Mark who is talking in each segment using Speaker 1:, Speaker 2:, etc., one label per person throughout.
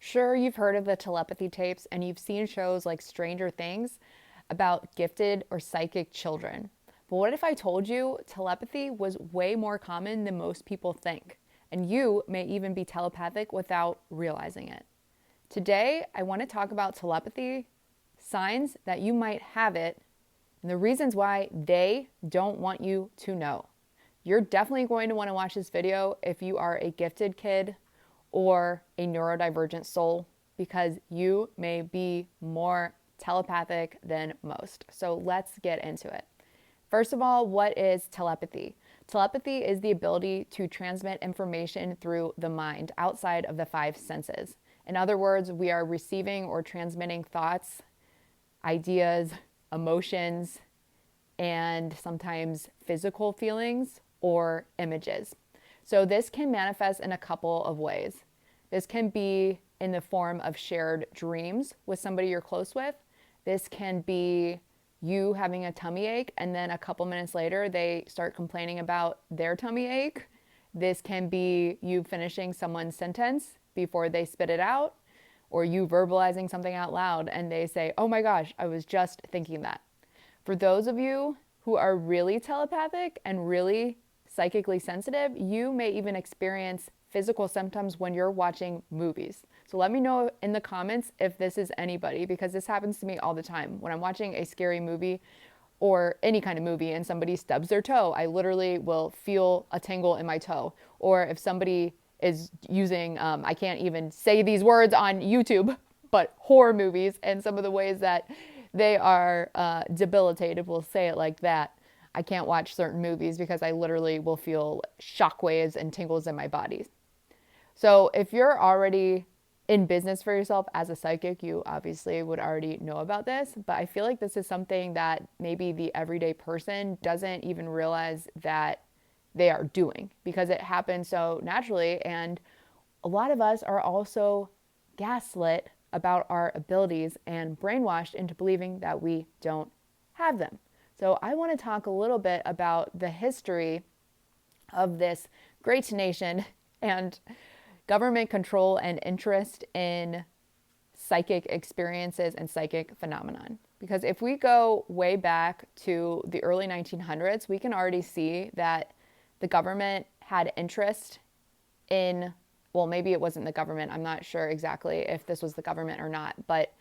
Speaker 1: Sure, you've heard of the telepathy tapes and you've seen shows like Stranger Things about gifted or psychic children. But what if I told you telepathy was way more common than most people think? And you may even be telepathic without realizing it. Today, I want to talk about telepathy, signs that you might have it, and the reasons why they don't want you to know. You're definitely going to want to watch this video if you are a gifted kid or a neurodivergent soul, because you may be more telepathic than most. So let's get into it. First of all, what is telepathy? Telepathy is the ability to transmit information through the mind outside of the five senses. In other words, we are receiving or transmitting thoughts, ideas, emotions, and sometimes physical feelings or images. So this can manifest in a couple of ways. This can be in the form of shared dreams with somebody you're close with. This can be you having a tummy ache and then a couple minutes later they start complaining about their tummy ache. This can be you finishing someone's sentence before they spit it out, or you verbalizing something out loud and they say, "Oh my gosh, I was just thinking that." For those of you who are really telepathic and really psychically sensitive, you may even experience physical symptoms when you're watching movies. So let me know in the comments if this is anybody, because this happens to me all the time. When I'm watching a scary movie or any kind of movie and somebody stubs their toe, I literally will feel a tingle in my toe. Or if somebody is using, I can't even say these words on YouTube, but horror movies and some of the ways that they are debilitated, we'll say it like that. I can't watch certain movies because I literally will feel shockwaves and tingles in my body. So if you're already in business for yourself as a psychic, you obviously would already know about this, but I feel like this is something that maybe the everyday person doesn't even realize that they are doing, because it happens so naturally. And a lot of us are also gaslit about our abilities and brainwashed into believing that we don't have them. So I want to talk a little bit about the history of this great nation and government control and interest in psychic experiences and psychic phenomenon. Because if we go way back to the early 1900s, we can already see that the government had interest in, well, maybe it wasn't the government. I'm not sure exactly if this was the government or not, but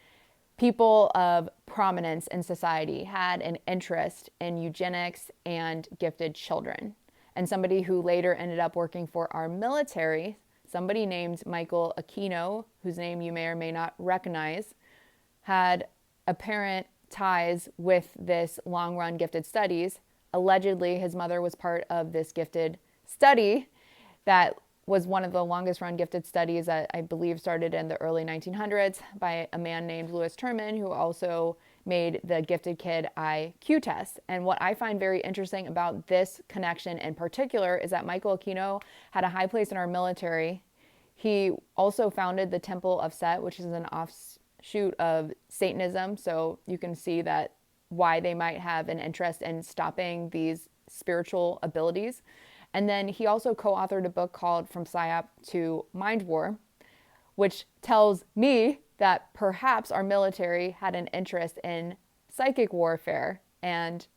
Speaker 1: people of prominence in society had an interest in eugenics and gifted children. And somebody who later ended up working for our military, somebody named Michael Aquino, whose name you may or may not recognize, had apparent ties with this long-run gifted studies. Allegedly, his mother was part of this gifted study that was one of the longest run gifted studies that I believe started in the early 1900s by a man named Louis Terman, who also made the gifted kid IQ test. And what I find very interesting about this connection in particular is that Michael Aquino had a high place in our military. He also founded the Temple of Set, which is an offshoot of Satanism. So you can see that why they might have an interest in stopping these spiritual abilities. And then he also co-authored a book called From PsyOps to MindWar, which tells me that perhaps our military had an interest in psychic warfare and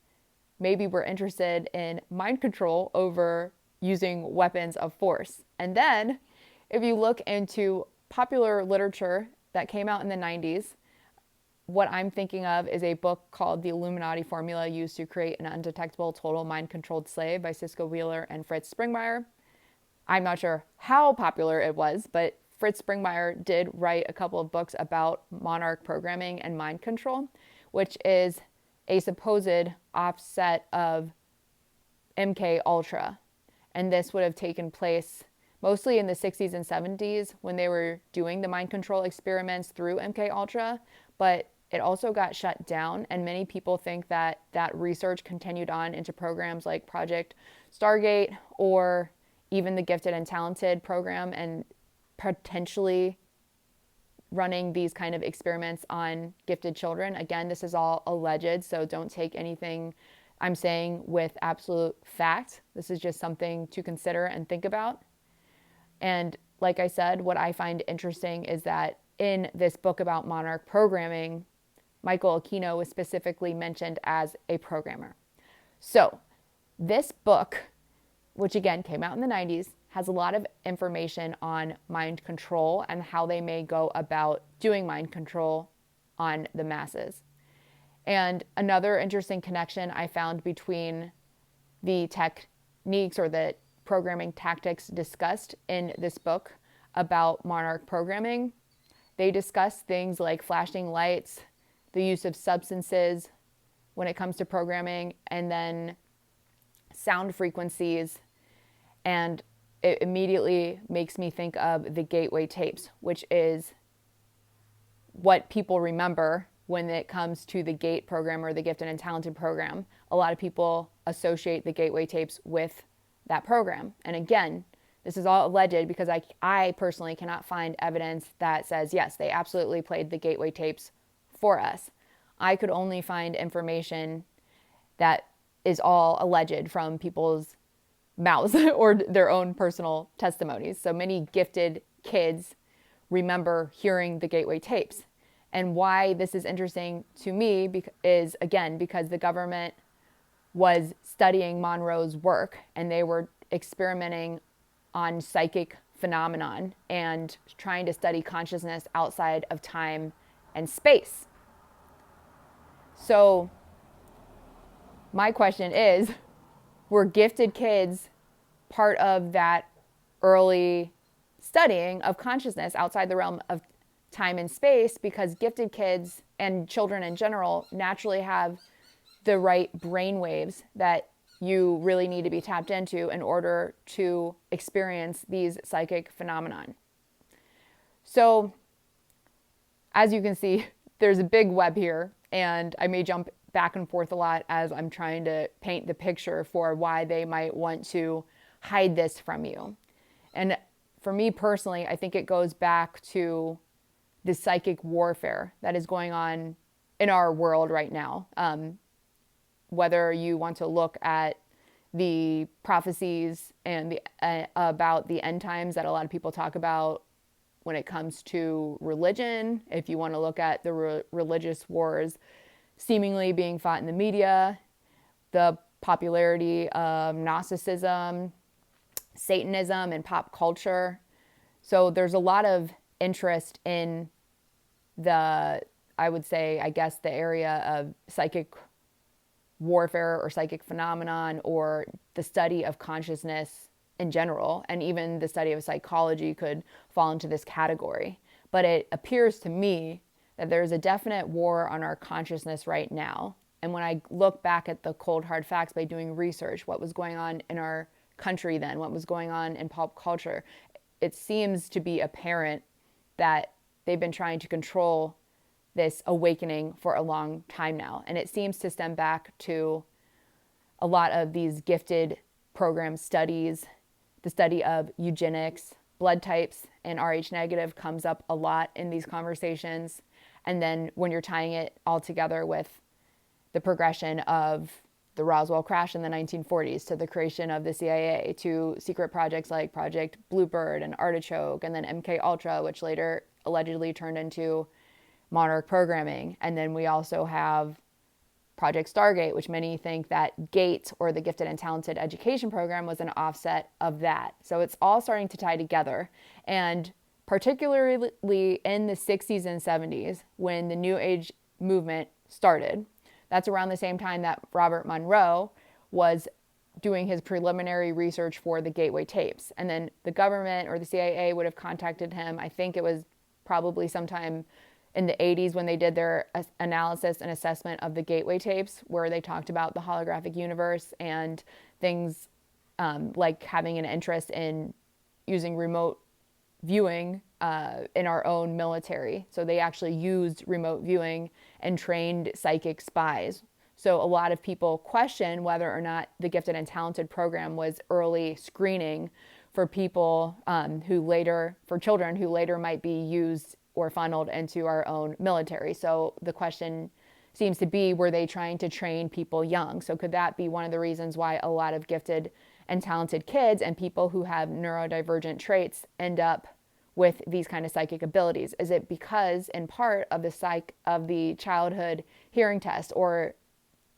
Speaker 1: maybe we're interested in mind control over using weapons of force. And then if you look into popular literature that came out in the 90s, what I'm thinking of is a book called The Illuminati Formula Used to Create an Undetectable Total Mind-Controlled Slave by Cisco Wheeler and Fritz Springmeier. I'm not sure how popular it was, but Fritz Springmeier did write a couple of books about monarch programming and mind control, which is a supposed offset of MK Ultra. And this would have taken place mostly in the 60s and 70s when they were doing the mind control experiments through MK Ultra, but it also got shut down, and many people think that that research continued on into programs like Project Stargate or even the Gifted and Talented program, and potentially running these kind of experiments on gifted children. Again, this is all alleged, so don't take anything I'm saying with absolute fact. This is just something to consider and think about. And like I said, what I find interesting is that in this book about monarch programming, Michael Aquino was specifically mentioned as a programmer. So this book, which again came out in the 90s, has a lot of information on mind control and how they may go about doing mind control on the masses. And another interesting connection I found between the techniques or the programming tactics discussed in this book about monarch programming, they discuss things like flashing lights, the use of substances when it comes to programming, and then sound frequencies. And it immediately makes me think of the gateway tapes, which is what people remember when it comes to the GATE program or the Gifted and Talented program. A lot of people associate the gateway tapes with that program. And again, this is all alleged because I personally cannot find evidence that says, yes, they absolutely played the gateway tapes for us. I could only find information that is all alleged from people's mouths or their own personal testimonies. So many gifted kids remember hearing the gateway tapes. And why this is interesting to me is, again, because the government was studying Monroe's work and they were experimenting on psychic phenomenon and trying to study consciousness outside of time and space. So my question is, were gifted kids part of that early studying of consciousness outside the realm of time and space? Because gifted kids and children in general naturally have the right brain waves that you really need to be tapped into in order to experience these psychic phenomenon. So as you can see, there's a big web here, and I may jump back and forth a lot as I'm trying to paint the picture for why they might want to hide this from you. And for me personally, I think it goes back to the psychic warfare that is going on in our world right now. Whether you want to look at the prophecies and about the end times that a lot of people talk about when it comes to religion, if you want to look at the religious wars seemingly being fought in the media, the popularity of Gnosticism, Satanism, and pop culture. So there's a lot of interest in the, I would say, I guess, the area of psychic warfare or psychic phenomenon, or the study of consciousness in general, and even the study of psychology could fall into this category. But it appears to me that there's a definite war on our consciousness right now. And when I look back at the cold hard facts by doing research, what was going on in our country then, what was going on in pop culture, it seems to be apparent that they've been trying to control this awakening for a long time now. And it seems to stem back to a lot of these gifted program studies. The study of eugenics, blood types, and Rh negative comes up a lot in these conversations. And then when you're tying it all together with the progression of the Roswell crash in the 1940s to the creation of the CIA, to secret projects like Project Bluebird and Artichoke, and then MK Ultra, which later allegedly turned into monarch programming. And then we also have Project Stargate, which many think that GATE, or the Gifted and Talented Education Program, was an offset of that. So it's all starting to tie together. And particularly in the 60s and 70s, when the New Age movement started, that's around the same time that Robert Monroe was doing his preliminary research for the gateway tapes. And then the government or the CIA would have contacted him. I think it was probably sometime in the 80s when they did their analysis and assessment of the gateway tapes, where they talked about the holographic universe and things like having an interest in using remote viewing in our own military. So they actually used remote viewing and trained psychic spies. So a lot of people question whether or not the Gifted and Talented program was early screening for people for children who later might be used or funneled into our own military. So the question seems to be, were they trying to train people young? So could that be one of the reasons why a lot of gifted and talented kids and people who have neurodivergent traits end up with these kind of psychic abilities? Is it because in part of the childhood hearing test or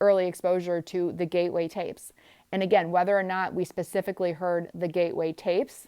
Speaker 1: early exposure to the gateway tapes? And again, whether or not we specifically heard the gateway tapes,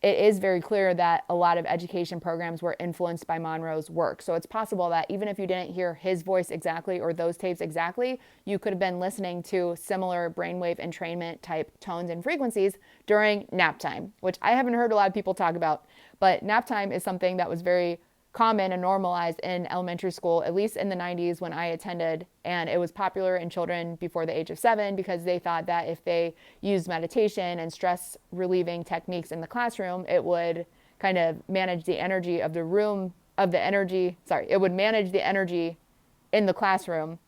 Speaker 1: it is very clear that a lot of education programs were influenced by Monroe's work. So it's possible that even if you didn't hear his voice exactly or those tapes exactly, you could have been listening to similar brainwave entrainment type tones and frequencies during nap time, which I haven't heard a lot of people talk about. But nap time is something that was very common and normalized in elementary school, at least in the 90s when I attended. And it was popular in children before the age of 7 because they thought that if they used meditation and stress relieving techniques in the classroom, it would kind of manage the energy of the room, it would manage the energy in the classroom,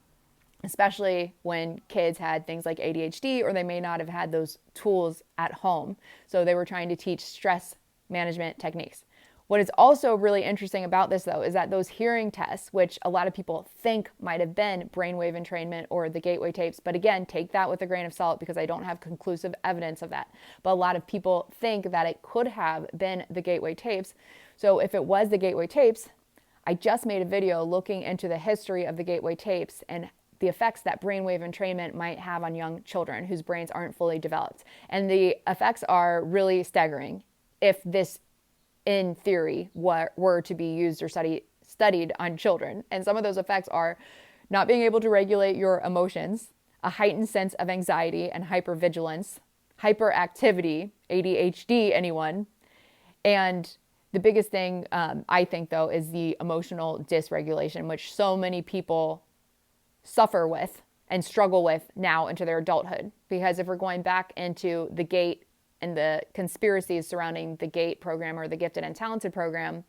Speaker 1: especially when kids had things like ADHD or they may not have had those tools at home. So they were trying to teach stress management techniques. What is also really interesting about this, though, is that those hearing tests, which a lot of people think might have been brainwave entrainment or the gateway tapes, but again, take that with a grain of salt because I don't have conclusive evidence of that. But a lot of people think that it could have been the gateway tapes. So if it was the gateway tapes, I just made a video looking into the history of the gateway tapes and the effects that brainwave entrainment might have on young children whose brains aren't fully developed. And the effects are really staggering if this in theory, were to be used or studied on children. And some of those effects are not being able to regulate your emotions, a heightened sense of anxiety and hypervigilance, hyperactivity, ADHD, anyone. And the biggest thing, I think, though, is the emotional dysregulation, which so many people suffer with and struggle with now into their adulthood. Because if we're going back into the GATE and the conspiracies surrounding the GATE program or the gifted and talented program,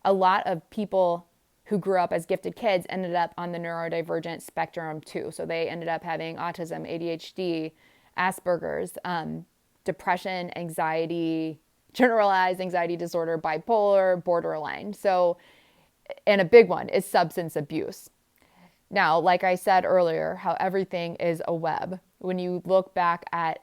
Speaker 1: a lot of people who grew up as gifted kids ended up on the neurodivergent spectrum too. So they ended up having autism, ADHD, Asperger's, depression, anxiety, generalized anxiety disorder, bipolar, borderline. So, and a big one is substance abuse. Now, like I said earlier, how everything is a web. When you look back at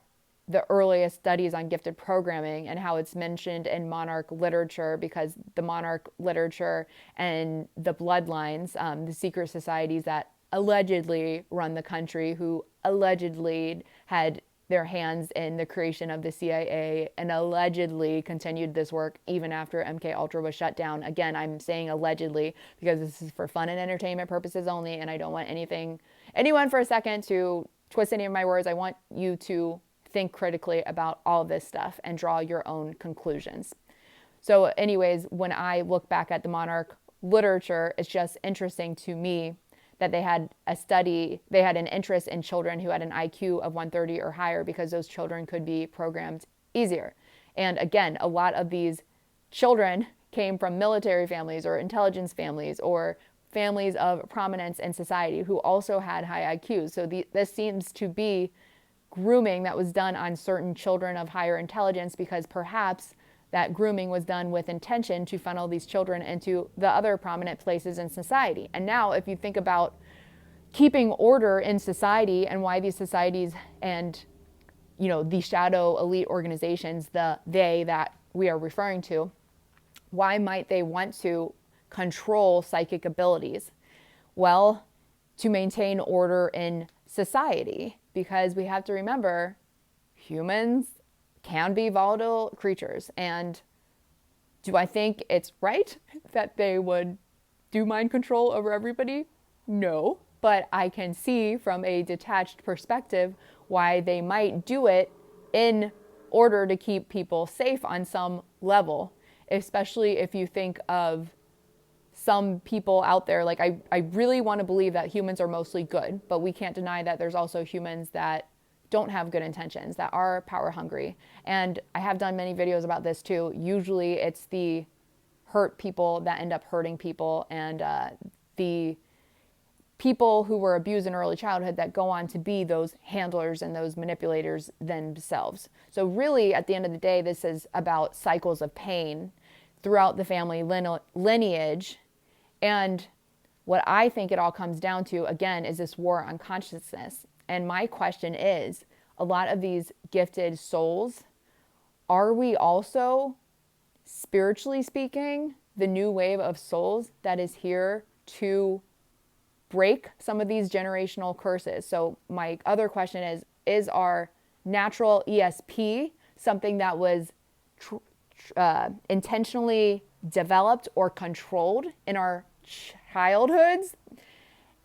Speaker 1: the earliest studies on gifted programming and how it's mentioned in Monarch literature, because the Monarch literature and the bloodlines, the secret societies that allegedly run the country, who allegedly had their hands in the creation of the CIA and allegedly continued this work even after MK Ultra was shut down. Again, I'm saying allegedly because this is for fun and entertainment purposes only, and I don't want anyone for a second to twist any of my words. I want you to think critically about all of this stuff and draw your own conclusions. So anyways, when I look back at the Monarch literature, it's just interesting to me that they had an interest in children who had an IQ of 130 or higher because those children could be programmed easier. And again, a lot of these children came from military families or intelligence families or families of prominence in society who also had high IQs. So this seems to be grooming that was done on certain children of higher intelligence because perhaps that grooming was done with intention to funnel these children into the other prominent places in society. And now if you think about keeping order in society and why these societies and, the shadow elite organizations, they that we are referring to, why might they want to control psychic abilities? Well, to maintain order in society, because we have to remember humans can be volatile creatures. And do I think it's right that they would do mind control over everybody? No, but I can see from a detached perspective why they might do it in order to keep people safe on some level, especially if you think of some people out there. Like I really want to believe that humans are mostly good, but we can't deny that there's also humans that don't have good intentions, that are power hungry. And I have done many videos about this too. Usually it's the hurt people that end up hurting people, and the people who were abused in early childhood that go on to be those handlers and those manipulators themselves. So really, at the end of the day, this is about cycles of pain throughout the family lineage. And what I think it all comes down to, again, is this war on consciousness. And my question is, a lot of these gifted souls, are we also, spiritually speaking, the new wave of souls that is here to break some of these generational curses? So my other question is our natural ESP something that was intentionally developed or controlled in our childhoods?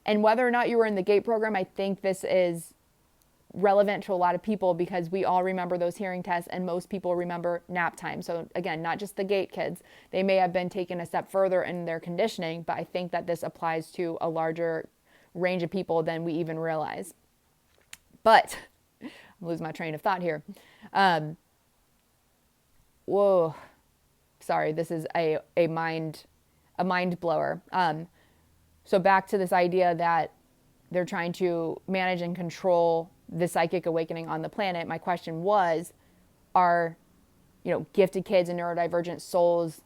Speaker 1: And whether or not you were in the GATE program, I think this is relevant to a lot of people because we all remember those hearing tests and most people remember nap time. So again, not just the GATE kids. They may have been taken a step further in their conditioning, but I think that this applies to a larger range of people than we even realize. But I'm losing my train of thought here. Whoa, sorry, this is a mind blower. So back to this idea that they're trying to manage and control the psychic awakening on the planet. My question was, are, gifted kids and neurodivergent souls,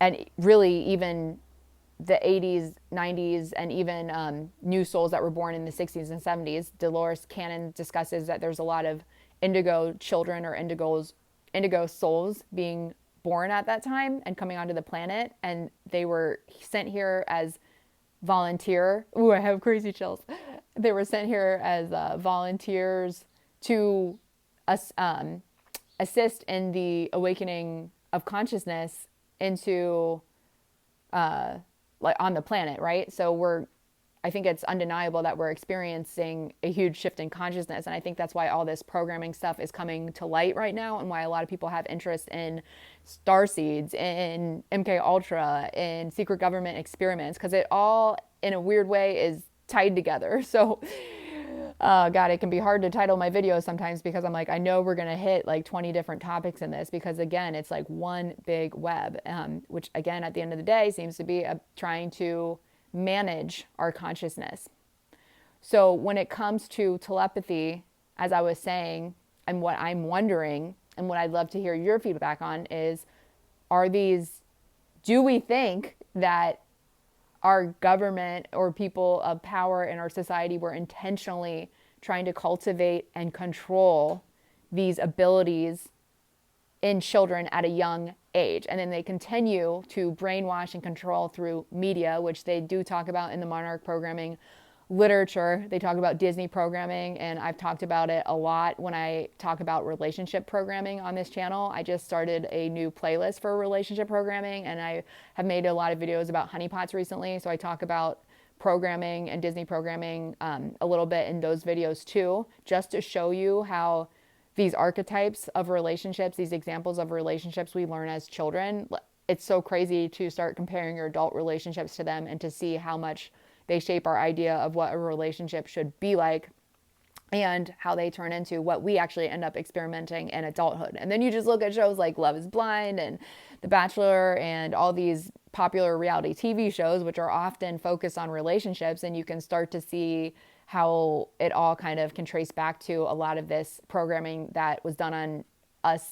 Speaker 1: and really even the 80s, 90s, and even new souls that were born in the 60s and 70s. Dolores Cannon discusses that there's a lot of indigo children or indigo souls being born at that time and coming onto the planet, and they were sent here as volunteer. Ooh, I have crazy chills. They were sent here as volunteers to assist in the awakening of consciousness into on the planet, right? So I think it's undeniable that we're experiencing a huge shift in consciousness. And I think that's why all this programming stuff is coming to light right now, and why a lot of people have interest in starseeds, in MK Ultra, in secret government experiments, because it all, in a weird way, is tied together. So, God, it can be hard to title my videos sometimes because I'm like, I know we're going to hit like 20 different topics in this because, again, it's like one big web, which, again, at the end of the day, seems to be trying to manage our consciousness. So when it comes to telepathy, as I was saying, and what I'm wondering, and what I'd love to hear your feedback on is, do we think that our government or people of power in our society were intentionally trying to cultivate and control these abilities in children at a young age? And then they continue to brainwash and control through media, which they do talk about in the Monarch programming literature. They talk about Disney programming, and I've talked about it a lot when I talk about relationship programming on this channel. I just started a new playlist for relationship programming, and I have made a lot of videos about honeypots recently. So I talk about programming and Disney programming a little bit in those videos too, just to show you how these archetypes of relationships, these examples of relationships we learn as children, it's so crazy to start comparing your adult relationships to them and to see how much they shape our idea of what a relationship should be like and how they turn into what we actually end up experimenting in adulthood. And then you just look at shows like Love is Blind and The Bachelor and all these popular reality TV shows, which are often focused on relationships, and you can start to see how it all kind of can trace back to a lot of this programming that was done on us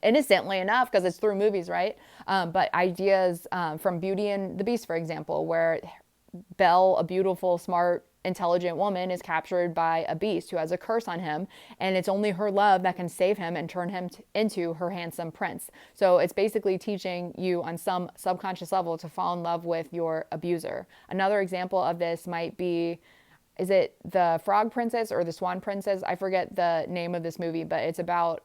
Speaker 1: innocently enough because it's through movies, right? But ideas from Beauty and the Beast, for example, where Belle, a beautiful, smart, intelligent woman, is captured by a beast who has a curse on him, and it's only her love that can save him and turn him into her handsome prince. So it's basically teaching you on some subconscious level to fall in love with your abuser. Another example of this might be, is it the Frog Princess or the Swan Princess? I forget the name of this movie, but it's about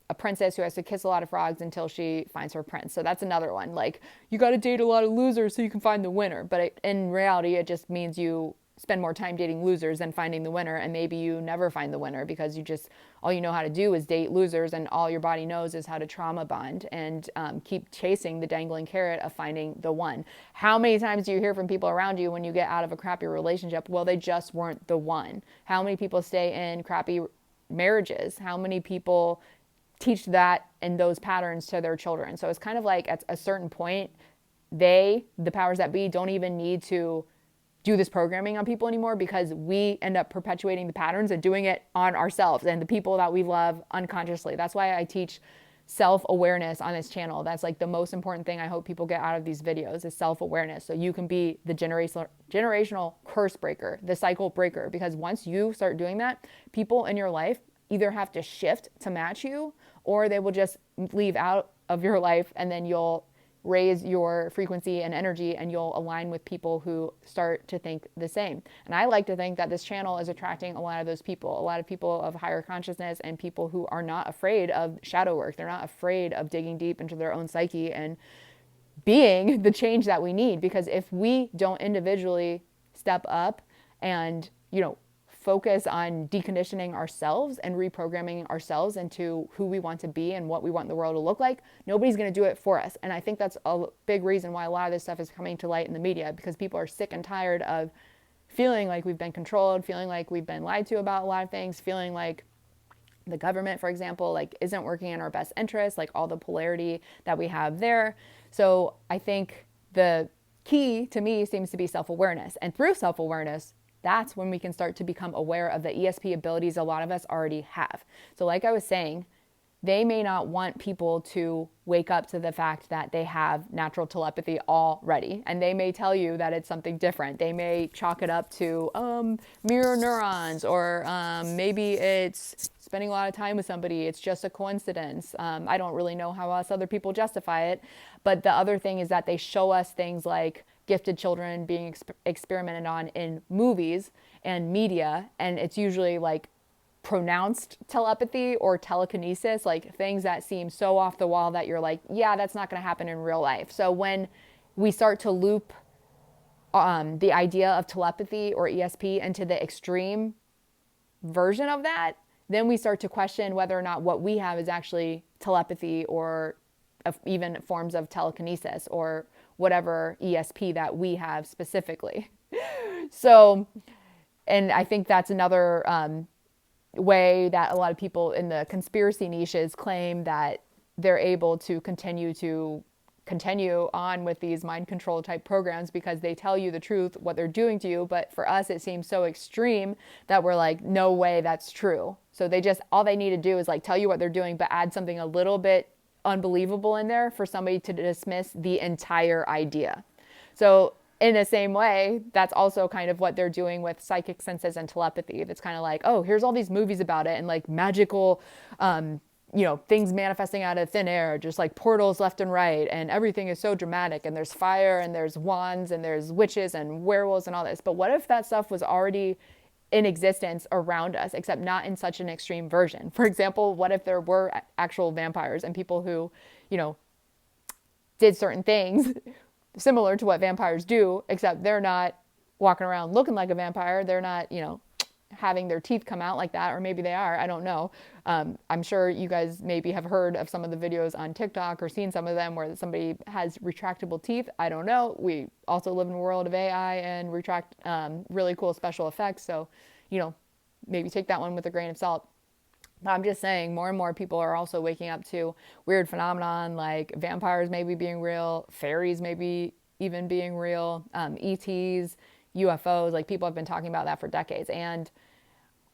Speaker 1: a princess who has to kiss a lot of frogs until she finds her prince. So that's another one. Like, you got to date a lot of losers so you can find the winner. But in reality, it just means you spend more time dating losers than finding the winner. And maybe you never find the winner because all you know how to do is date losers, and all your body knows is how to trauma bond and keep chasing the dangling carrot of finding the one. How many times do you hear from people around you when you get out of a crappy relationship? Well, they just weren't the one. How many people stay in crappy marriages? How many people teach that and those patterns to their children? So it's kind of like at a certain point, the powers that be, don't even need to do this programming on people anymore because we end up perpetuating the patterns and doing it on ourselves and the people that we love unconsciously. That's why I teach self-awareness on this channel. That's like the most important thing I hope people get out of these videos is self-awareness. So you can be the generational curse breaker, the cycle breaker, because once you start doing that, people in your life either have to shift to match you, or they will just leave out of your life, and then you'll raise your frequency and energy and you'll align with people who start to think the same. And I like to think that this channel is attracting a lot of those people, a lot of people of higher consciousness and people who are not afraid of shadow work. They're not afraid of digging deep into their own psyche and being the change that we need. Because if we don't individually step up and, focus on deconditioning ourselves and reprogramming ourselves into who we want to be and what we want the world to look like, nobody's going to do it for us. And I think that's a big reason why a lot of this stuff is coming to light in the media, because people are sick and tired of feeling like we've been controlled, feeling like we've been lied to about a lot of things, feeling like the government, for example, like isn't working in our best interest, like all the polarity that we have there. So I think the key to me seems to be self-awareness. And through self-awareness, that's when we can start to become aware of the ESP abilities a lot of us already have. So like I was saying, they may not want people to wake up to the fact that they have natural telepathy already. And they may tell you that it's something different. They may chalk it up to mirror neurons, or maybe it's spending a lot of time with somebody. It's just a coincidence. I don't really know how else other people justify it. But the other thing is that they show us things like gifted children being experimented on in movies and media. And it's usually like pronounced telepathy or telekinesis, like things that seem so off the wall that you're like, yeah, that's not going to happen in real life. So when we start to loop the idea of telepathy or ESP into the extreme version of that, then we start to question whether or not what we have is actually telepathy or even forms of telekinesis or whatever ESP that we have specifically. So, and I think that's another way that a lot of people in the conspiracy niches claim that they're able to continue on with these mind control type programs, because they tell you the truth, what they're doing to you. But for us, it seems so extreme that we're like, no way that's true. So all they need to do is like tell you what they're doing, but add something a little bit unbelievable in there for somebody to dismiss the entire idea. So in the same way, that's also kind of what they're doing with psychic senses and telepathy. It's kind of like, oh, here's all these movies about it and like magical, things manifesting out of thin air, just like portals left and right. And everything is so dramatic, and there's fire and there's wands and there's witches and werewolves and all this. But what if that stuff was already in existence around us, except not in such an extreme version? For example, what if there were actual vampires and people who, did certain things similar to what vampires do, except they're not walking around looking like a vampire. They're not, having their teeth come out like that, or maybe they are, I don't know. I'm sure you guys maybe have heard of some of the videos on TikTok or seen some of them where somebody has retractable teeth. I don't know. We also live in a world of AI and retract really cool special effects. So, maybe take that one with a grain of salt. But I'm just saying, more and more people are also waking up to weird phenomenon like vampires maybe being real, fairies maybe even being real, ETs, UFOs. Like, people have been talking about that for decades. And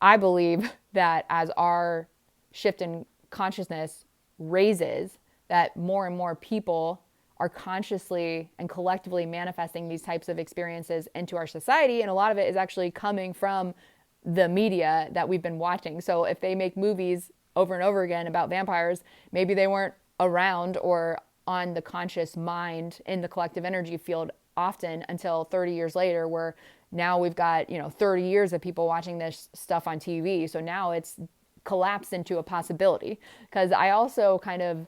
Speaker 1: I believe that as our shift in consciousness raises, that more and more people are consciously and collectively manifesting these types of experiences into our society. And a lot of it is actually coming from the media that we've been watching. So if they make movies over and over again about vampires, maybe they weren't around or on the conscious mind in the collective energy field often until 30 years later, where now we've got 30 years of people watching this stuff on TV. So now it's collapsed into a possibility. Because I also kind of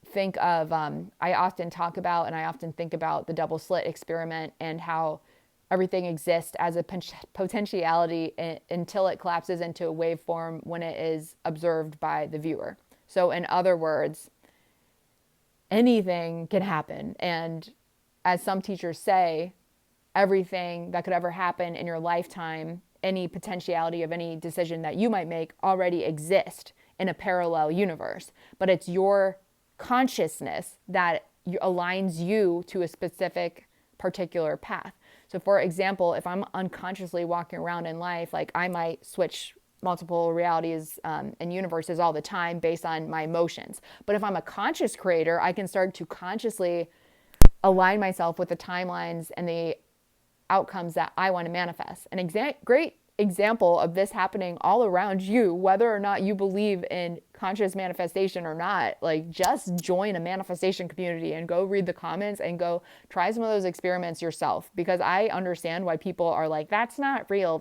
Speaker 1: think of I often talk about and I often think about the double slit experiment and how everything exists as a potentiality until it collapses into a waveform when it is observed by the viewer. So in other words, anything can happen. And as some teachers say, everything that could ever happen in your lifetime, any potentiality of any decision that you might make already exists in a parallel universe. But it's your consciousness that aligns you to a specific particular path. So for example, if I'm unconsciously walking around in life, like I might switch multiple realities and universes all the time based on my emotions. But if I'm a conscious creator, I can start to consciously align myself with the timelines and the outcomes that I want to manifest. An great example of this happening all around you, whether or not you believe in conscious manifestation or not. Like, just join a manifestation community and go read the comments and go try some of those experiments yourself, because I understand why people are like, that's not real,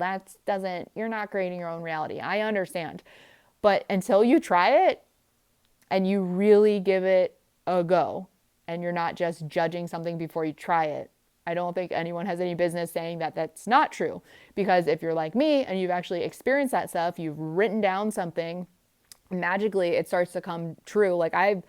Speaker 1: you're not creating your own reality. I understand. But until you try it and you really give it a go, and you're not just judging something before you try it, I don't think anyone has any business saying that that's not true. Because if you're like me and you've actually experienced that stuff, you've written down something, magically it starts to come true. Like, I've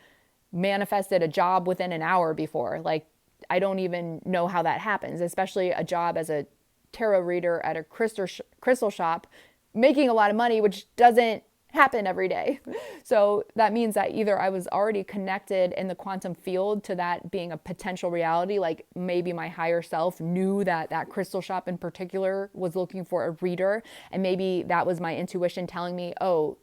Speaker 1: manifested a job within an hour before. Like, I don't even know how that happens, especially a job as a tarot reader at a crystal shop, making a lot of money, which doesn't happen every day. So that means that either I was already connected in the quantum field to that being a potential reality, like maybe my higher self knew that that crystal shop in particular was looking for a reader, and maybe that was my intuition telling me, oh,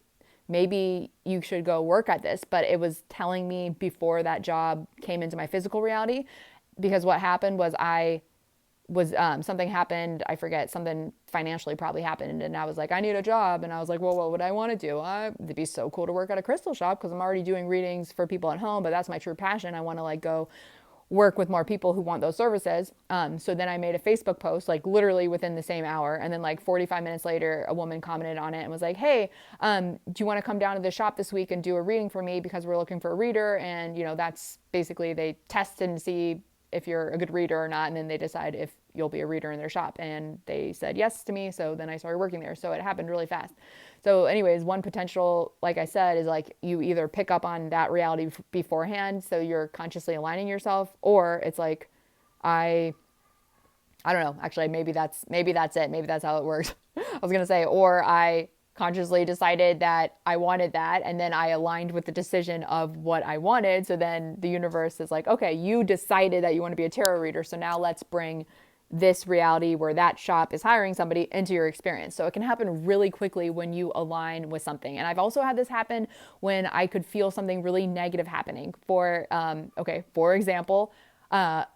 Speaker 1: maybe you should go work at this, but it was telling me before that job came into my physical reality. Because what happened was something happened, I forget, something financially probably happened, and I was like, I need a job. And I was like, well, what would I want to do? It'd be so cool to work at a crystal shop, because I'm already doing readings for people at home, but that's my true passion. I want to like go work with more people who want those services. So then I made a Facebook post, like literally within the same hour, and then like 45 minutes later, a woman commented on it and was like, hey, do you want to come down to the shop this week and do a reading for me, because we're looking for a reader? And that's basically, they test and see if you're a good reader or not, and then they decide if you'll be a reader in their shop. And they said yes to me, so then I started working there. So it happened really fast. So anyways, one potential, like I said, is like you either pick up on that reality beforehand, so you're consciously aligning yourself, or it's like I don't know, actually maybe that's it, maybe that's how it works. I was gonna say, or I consciously decided that I wanted that, and then I aligned with the decision of what I wanted. So then the universe is like, okay, you decided that you want to be a tarot reader, so now let's bring this reality where that shop is hiring somebody into your experience. So it can happen really quickly when you align with something. And I've also had this happen when I could feel something really negative happening. For example,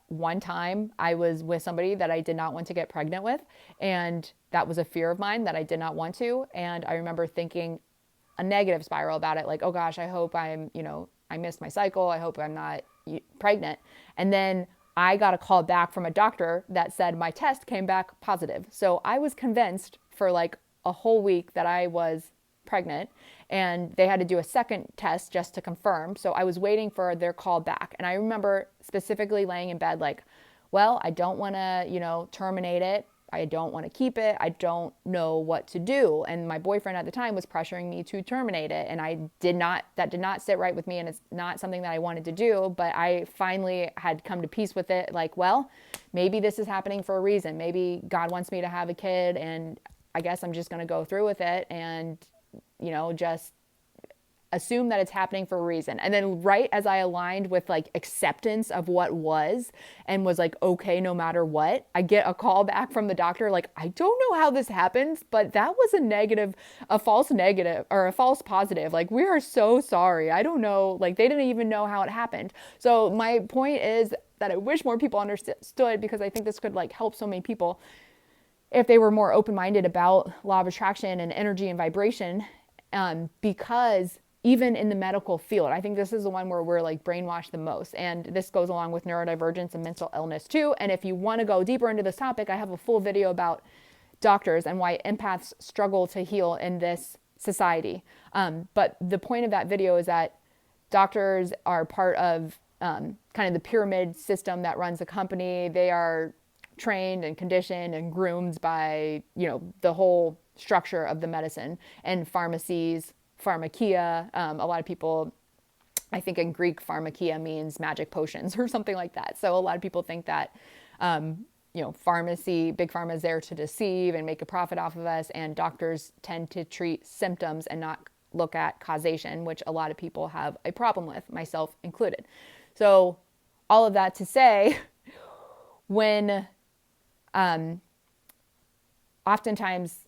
Speaker 1: one time I was with somebody that I did not want to get pregnant with, and that was a fear of mine that I did not want to. And I remember thinking a negative spiral about it, like, oh gosh, I hope I missed my cycle. I hope I'm not pregnant. And then I got a call back from a doctor that said my test came back positive. So I was convinced for like a whole week that I was pregnant, and they had to do a second test just to confirm. So I was waiting for their call back. And I remember specifically laying in bed like, well, I don't want to, terminate it. I don't want to keep it. I don't know what to do. And my boyfriend at the time was pressuring me to terminate it. And that did not sit right with me. And it's not something that I wanted to do, but I finally had come to peace with it. Like, well, maybe this is happening for a reason. Maybe God wants me to have a kid, and I guess I'm just going to go through with it and, just assume that it's happening for a reason. And then right as I aligned with like acceptance of what was, and was like, okay, no matter what, I get a call back from the doctor. Like, I don't know how this happens, but that was a false negative or a false positive. Like, we are so sorry. I don't know. Like, they didn't even know how it happened. So my point is that I wish more people understood, because I think this could like help so many people if they were more open-minded about law of attraction and energy and vibration. Because even in the medical field, I think this is the one where we're like brainwashed the most. And this goes along with neurodivergence and mental illness too. And if you want to go deeper into this topic, I have a full video about doctors and why empaths struggle to heal in this society. But the point of that video is that doctors are part of kind of the pyramid system that runs the company. They are trained and conditioned and groomed by, the whole structure of the medicine and pharmacies, pharmakia. A lot of people, I think in Greek, pharmakia means magic potions or something like that. So a lot of people think that, pharmacy, big pharma is there to deceive and make a profit off of us. And doctors tend to treat symptoms and not look at causation, which a lot of people have a problem with, myself included. So all of that to say, when oftentimes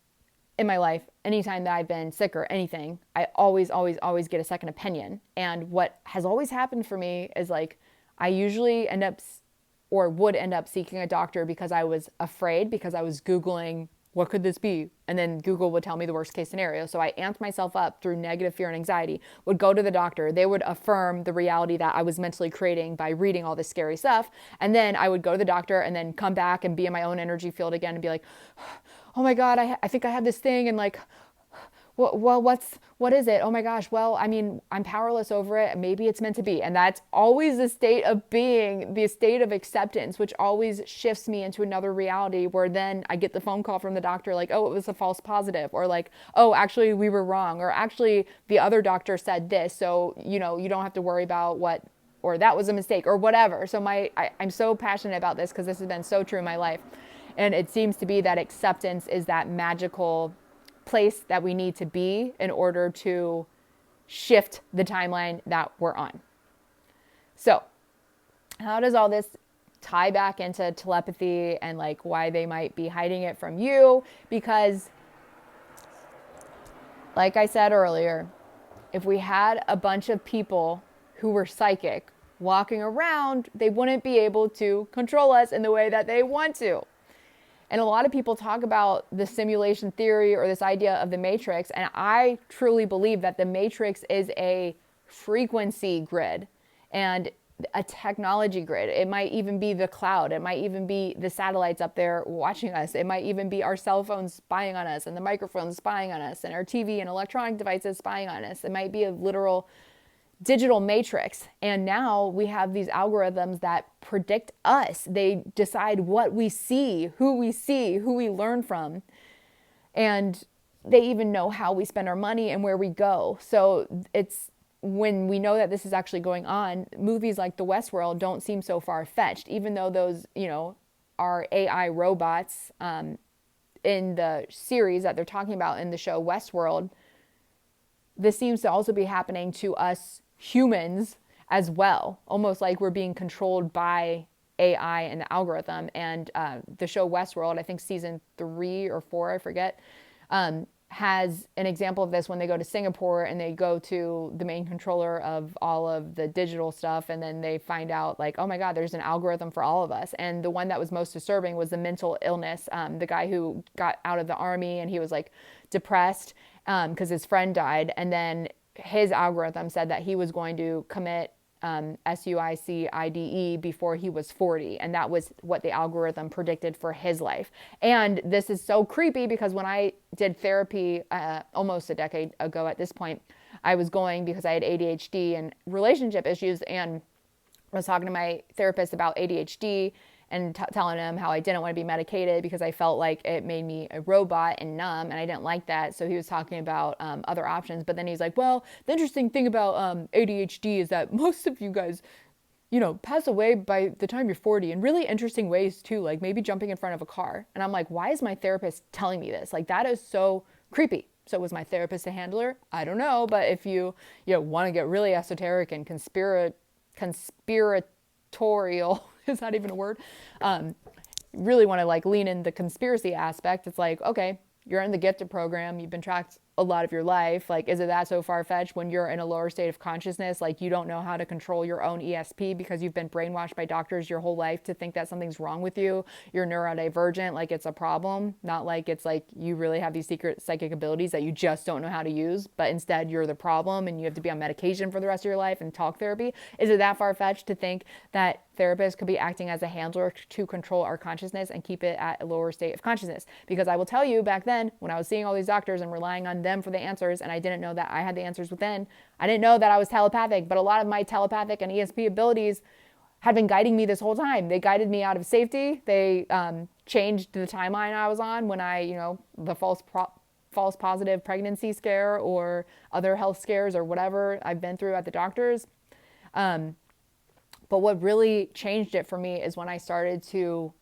Speaker 1: in my life, anytime that I've been sick or anything, I always get a second opinion. And what has always happened for me is like, I usually would end up seeking a doctor because I was afraid, because I was Googling what could this be? And then Google would tell me the worst case scenario. So I amped myself up through negative fear and anxiety, would go to the doctor. They would affirm the reality that I was mentally creating by reading all this scary stuff. And then I would go to the doctor and then come back and be in my own energy field again and be like, oh my God, I think I have this thing. And like, well, what is it? Oh my gosh. Well, I mean, I'm powerless over it. Maybe it's meant to be. And that's always the state of being, the state of acceptance, which always shifts me into another reality where then I get the phone call from the doctor like, oh, it was a false positive, or like, oh, actually we were wrong, or actually the other doctor said this. So, you don't have to worry about what, or that was a mistake or whatever. So I'm so passionate about this because this has been so true in my life. And it seems to be that acceptance is that magical place that we need to be in order to shift the timeline that we're on. So how does all this tie back into telepathy and like why they might be hiding it from you? Because like I said earlier, if we had a bunch of people who were psychic walking around, they wouldn't be able to control us in the way that they want to. And a lot of people talk about the simulation theory or this idea of the matrix. And I truly believe that the matrix is a frequency grid and a technology grid. It might even be the cloud. It might even be the satellites up there watching us. It might even be our cell phones spying on us and the microphones spying on us and our TV and electronic devices spying on us. It might be a literal digital matrix. And now we have these algorithms that predict us. They decide what we see, who we learn from. And they even know how we spend our money and where we go. So it's when we know that this is actually going on, movies like the Westworld don't seem so far-fetched, even though those, are AI robots in the series that they're talking about in the show Westworld. This seems to also be happening to us humans as well, almost like we're being controlled by AI and the algorithm. And the show Westworld, I think season 3 or 4, I forget, has an example of this when they go to Singapore and they go to the main controller of all of the digital stuff, and then they find out like, oh my God, there's an algorithm for all of us. And the one that was most disturbing was the mental illness. The guy who got out of the army and he was like depressed because his friend died, and then his algorithm said that he was going to commit suicide before he was 40. And that was what the algorithm predicted for his life. And this is so creepy because when I did therapy almost a decade ago at this point, I was going because I had ADHD and relationship issues, and I was talking to my therapist about ADHD and telling him how I didn't want to be medicated because I felt like it made me a robot and numb, and I didn't like that. So he was talking about other options. But then he's like, well, the interesting thing about ADHD is that most of you guys, pass away by the time you're 40 in really interesting ways too, like maybe jumping in front of a car. And I'm like, why is my therapist telling me this? Like, that is so creepy. So was my therapist a handler? I don't know. But if you want to get really esoteric and conspiratorial, is that even a word? Really want to like lean in the conspiracy aspect. It's like, okay, you're in the gifted program. You've been tracked a lot of your life. Like, is it that so far-fetched when you're in a lower state of consciousness? Like, you don't know how to control your own ESP because you've been brainwashed by doctors your whole life to think that something's wrong with you. You're neurodivergent, like it's a problem. Not like it's like you really have these secret psychic abilities that you just don't know how to use, but instead you're the problem and you have to be on medication for the rest of your life and talk therapy. Is it that far-fetched to think that therapists could be acting as a handler to control our consciousness and keep it at a lower state of consciousness? Because I will tell you, back then, when I was seeing all these doctors and relying on them for the answers, and I didn't know that I had the answers within, I didn't know that I was telepathic, but a lot of my telepathic and ESP abilities had been guiding me this whole time. They guided me out of safety. They changed the timeline I was on when I, the false positive pregnancy scare or other health scares or whatever I've been through at the doctors. But what really changed it for me is when I started to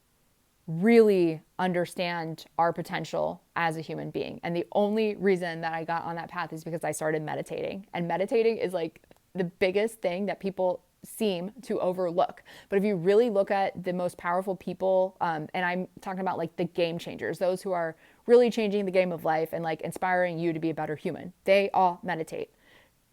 Speaker 1: really understand our potential as a human being. And the only reason that I got on that path is because I started meditating. And meditating is like the biggest thing that people seem to overlook. But if you really look at the most powerful people, and I'm talking about like the game changers, those who are really changing the game of life and like inspiring you to be a better human, they all meditate.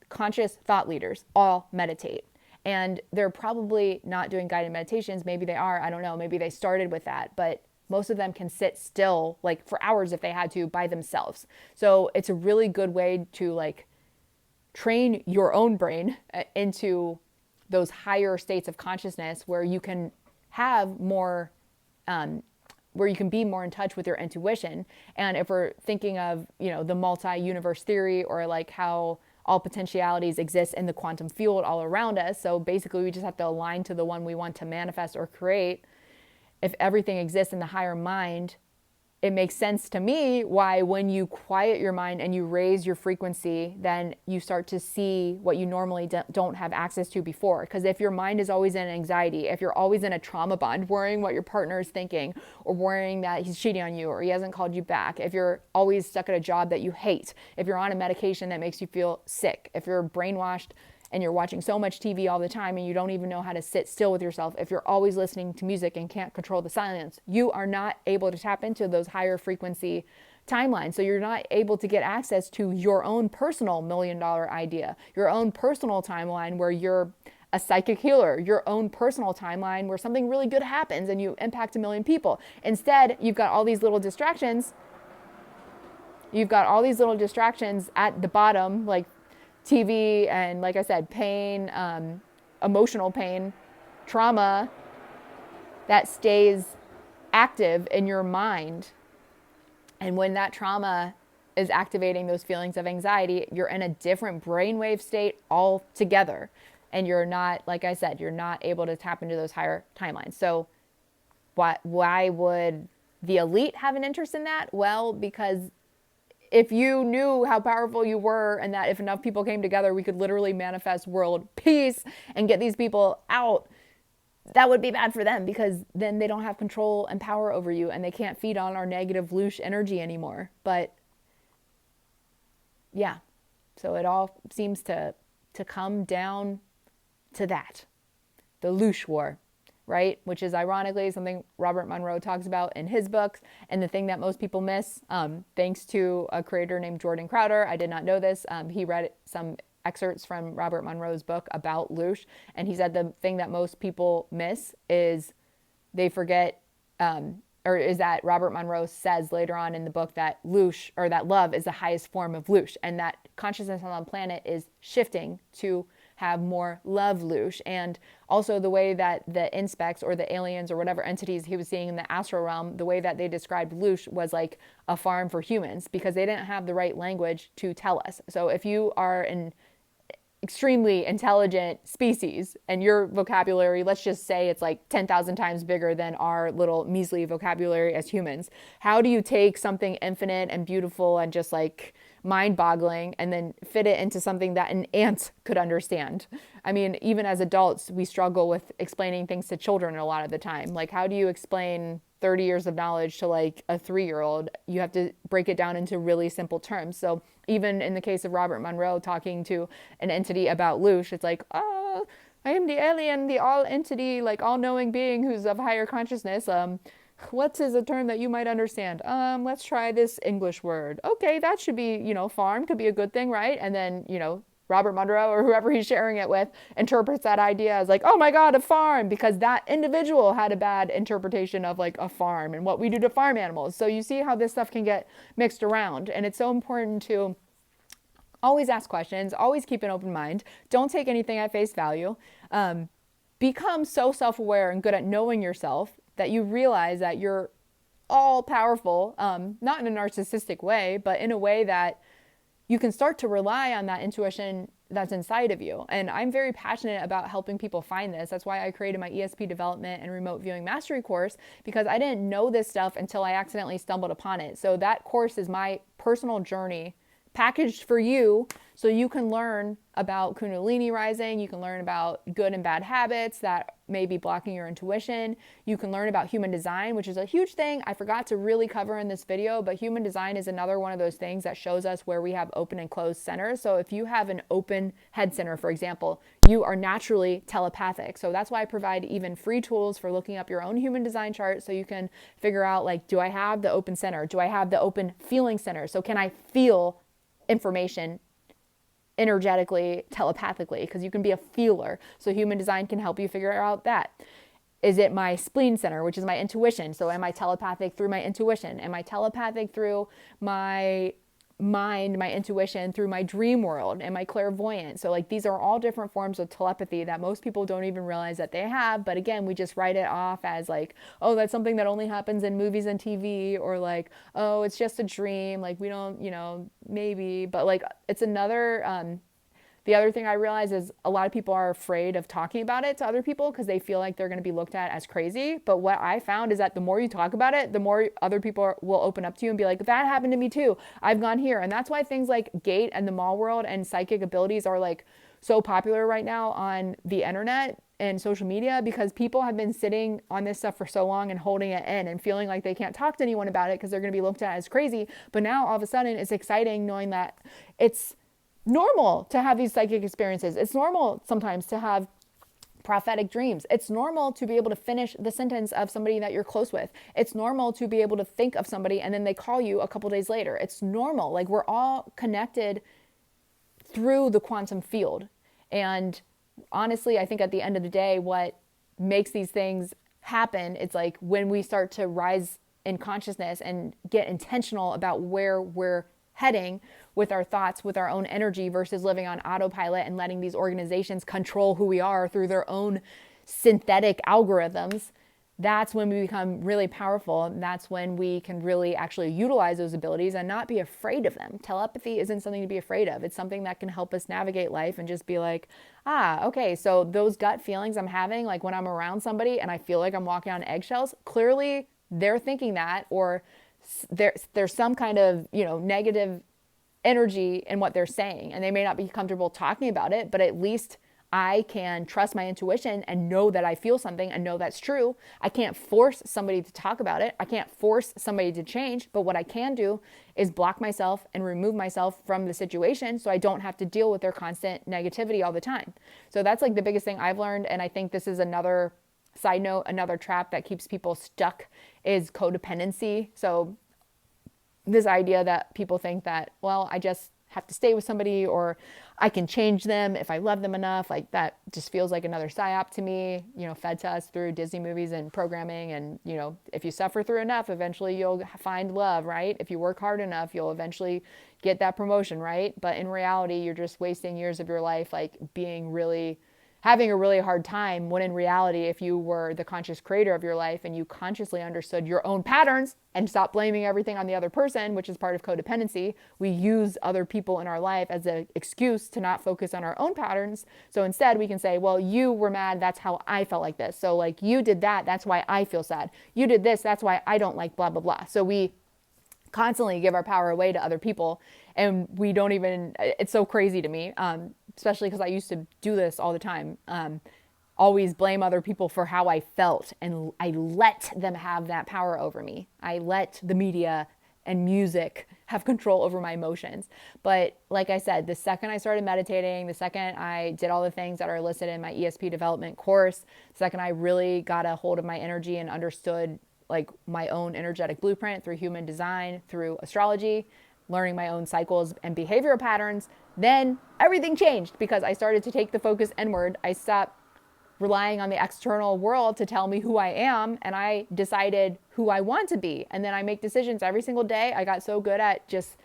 Speaker 1: Conscious thought leaders all meditate. And they're probably not doing guided meditations. Maybe they are. I don't know. Maybe they started with that. But Most of them can sit still like for hours if they had to by themselves. So it's a really good way to like train your own brain into those higher states of consciousness where you can have more, where you can be more in touch with your intuition. And if we're thinking of, you know, the multi-universe theory, or like how all potentialities exist in the quantum field all around us. So basically we just have to align to the one we want to manifest or create. If everything exists in the higher mind, it makes sense to me why when you quiet your mind and you raise your frequency, then you start to see what you normally don't have access to before. Because if your mind is always in anxiety, if you're always in a trauma bond, worrying what your partner is thinking, or worrying that he's cheating on you or he hasn't called you back, if you're always stuck at a job that you hate, if you're on a medication that makes you feel sick, if you're brainwashed and you're watching so much TV all the time and you don't even know how to sit still with yourself, if you're always listening to music and can't control the silence, you are not able to tap into those higher frequency timelines. So you're not able to get access to your own personal $1 million idea, your own personal timeline where you're a psychic healer, your own personal timeline where something really good happens and you impact 1 million people. Instead, you've got all these little distractions. You've got all these little distractions at the bottom, like TV and, like I said, pain, emotional pain, trauma that stays active in your mind. And when that trauma is activating those feelings of anxiety, you're in a different brainwave state altogether. And you're not, like I said, you're not able to tap into those higher timelines. So why would the elite have an interest in that? Well, because if you knew how powerful you were and that if enough people came together, we could literally manifest world peace and get these people out, that would be bad for them, because then they don't have control and power over you and they can't feed on our negative Loosh energy anymore. But yeah, so it all seems to come down to that, the Loosh war. Right? Which is ironically something Robert Monroe talks about in his books, and the thing that most people miss, thanks to a creator named Jordan Crowder. I did not know this. He read some excerpts from Robert Monroe's book about Loosh, and he said the thing that most people miss is they forget, or is that Robert Monroe says later on in the book that Loosh, or that love, is the highest form of Loosh, and that consciousness on the planet is shifting to have more love Loosh. And also the way that the inspects or the aliens or whatever entities he was seeing in the astral realm, the way that they described Loosh was like a farm for humans, because they didn't have the right language to tell us. So if you are an extremely intelligent species and your vocabulary, let's just say it's like 10,000 times bigger than our little measly vocabulary as humans, how do you take something infinite and beautiful and just like mind-boggling and then fit it into something that an ant could understand? I mean, even as adults, we struggle with explaining things to children a lot of the time. Like, how do you explain 30 years of knowledge to like a 3-year-old? You have to break it down into really simple terms. So even in the case of Robert Monroe talking to an entity about Loosh, it's like, oh, I am the alien, the all entity, like all-knowing being who's of higher consciousness. What is a term that you might understand? Let's try this English word. Okay, that should be, farm could be a good thing, right? And then, Robert Monroe or whoever he's sharing it with interprets that idea as like, oh my God, a farm, because that individual had a bad interpretation of like a farm and what we do to farm animals. So you see how this stuff can get mixed around. And it's so important to always ask questions, always keep an open mind. Don't take anything at face value. Become so self-aware and good at knowing yourself that you realize that you're all powerful, not in a narcissistic way, but in a way that you can start to rely on that intuition that's inside of you. And I'm very passionate about helping people find this. That's why I created my ESP development and remote viewing mastery course, because I didn't know this stuff until I accidentally stumbled upon it. So that course is my personal journey packaged for you, so you can learn about Kundalini rising, you can learn about good and bad habits that may be blocking your intuition, you can learn about human design, which is a huge thing I forgot to really cover in this video, but human design is another one of those things that shows us where we have open and closed centers. So if you have an open head center, for example, you are naturally telepathic. So that's why I provide even free tools for looking up your own human design chart, so you can figure out, like, do I have the open center? Do I have the open feeling center? So can I feel information energetically, telepathically, because you can be a feeler. So human design can help you figure out that. Is it my spleen center, which is my intuition? So am I telepathic through my intuition? Am I telepathic through my mind, my intuition, through my dream world? Am I clairvoyant? So like these are all different forms of telepathy that most people don't even realize that they have. But again, we just write it off as like, oh, that's something that only happens in movies and TV, or like, oh, it's just a dream. Like we don't, maybe. But like it's another, the other thing I realize is a lot of people are afraid of talking about it to other people because they feel like they're going to be looked at as crazy. But what I found is that the more you talk about it, the more other people will open up to you and be like, that happened to me too. I've gone here. And that's why things like Gate and the Mall World and psychic abilities are like so popular right now on the internet and social media, because people have been sitting on this stuff for so long and holding it in and feeling like they can't talk to anyone about it because they're going to be looked at as crazy. But now all of a sudden it's exciting knowing that it's normal to have these psychic experiences. It's normal sometimes to have prophetic dreams. It's normal to be able to finish the sentence of somebody that you're close with. It's normal to be able to think of somebody and then they call you a couple days later. It's normal. Like we're all connected through the quantum field. And honestly, I think at the end of the day, what makes these things happen, it's like when we start to rise in consciousness and get intentional about where we're heading with our thoughts, with our own energy, versus living on autopilot and letting these organizations control who we are through their own synthetic algorithms. That's when we become really powerful. And that's when we can really actually utilize those abilities and not be afraid of them. Telepathy isn't something to be afraid of. It's something that can help us navigate life and just be like, okay, so those gut feelings I'm having, like when I'm around somebody and I feel like I'm walking on eggshells, clearly they're thinking that, or there's some kind of, negative energy in what they're saying, and they may not be comfortable talking about it, but at least I can trust my intuition and know that I feel something and know that's true. I can't force somebody to talk about it. I can't force somebody to change, but what I can do is block myself and remove myself from the situation so I don't have to deal with their constant negativity all the time. So that's like the biggest thing I've learned, and I think this is another side note, another trap that keeps people stuck is codependency. So this idea that people think that, well, I just have to stay with somebody, or I can change them if I love them enough. Like that just feels like another PsyOp to me, fed to us through Disney movies and programming. And, if you suffer through enough, eventually you'll find love, right? If you work hard enough, you'll eventually get that promotion, right? But in reality, you're just wasting years of your life, like having a really hard time, when in reality, if you were the conscious creator of your life and you consciously understood your own patterns and stopped blaming everything on the other person, which is part of codependency, we use other people in our life as an excuse to not focus on our own patterns. So instead we can say, well, you were mad, that's how I felt like this. So like you did that, that's why I feel sad. You did this, that's why I don't like blah, blah, blah. So we constantly give our power away to other people, and we don't even, it's so crazy to me, especially because I used to do this all the time, always blame other people for how I felt, and I let them have that power over me. I let the media and music have control over my emotions. But like I said, the second I started meditating, the second I did all the things that are listed in my ESP development course, the second I really got a hold of my energy and understood like my own energetic blueprint through human design, through astrology, learning my own cycles and behavioral patterns, then everything changed, because I started to take the focus inward. I stopped relying on the external world to tell me who I am, and I decided who I want to be. And then I make decisions every single day. I got so good at just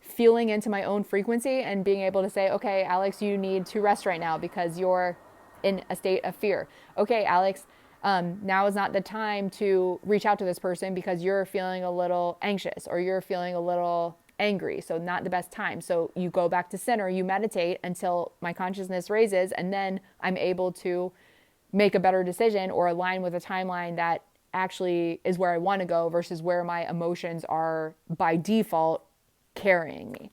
Speaker 1: feeling into my own frequency and being able to say, okay, Alex, you need to rest right now because you're in a state of fear. Okay, Alex, now is not the time to reach out to this person because you're feeling a little anxious or you're feeling a little angry. So not the best time. So you go back to center, you meditate until my consciousness raises, and then I'm able to make a better decision or align with a timeline that actually is where I want to go versus where my emotions are by default carrying me.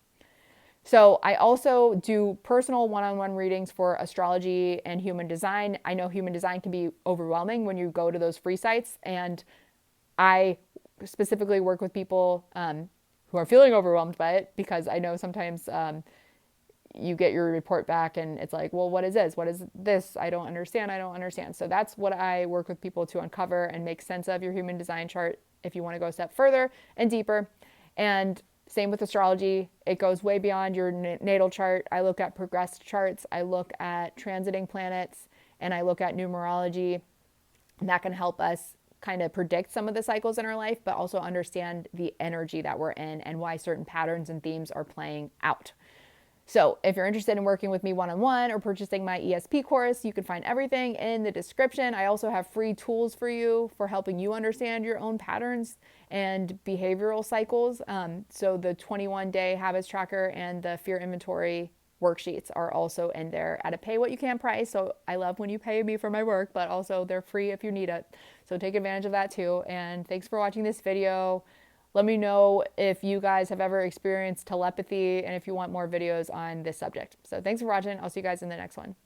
Speaker 1: So I also do personal one-on-one readings for astrology and human design. I know human design can be overwhelming when you go to those free sites, and I specifically work with people who are feeling overwhelmed by it, because I know sometimes you get your report back and it's like, well, what is this? What is this? I don't understand. So that's what I work with people to uncover and make sense of your human design chart if you want to go a step further and deeper. And same with astrology. It goes way beyond your natal chart. I look at progressed charts. I look at transiting planets, and I look at numerology. And that can help us kind of predict some of the cycles in our life, but also understand the energy that we're in and why certain patterns and themes are playing out. So if you're interested in working with me one-on-one or purchasing my ESP course, you can find everything in the description. I also have free tools for you for helping you understand your own patterns and behavioral cycles. So the 21-day habits tracker and the fear inventory worksheets are also in there at a pay what you can price. So I love when you pay me for my work, but also they're free if you need it. So take advantage of that too. And thanks for watching this video. Let me know if you guys have ever experienced telepathy and if you want more videos on this subject. So thanks for watching. I'll see you guys in the next one.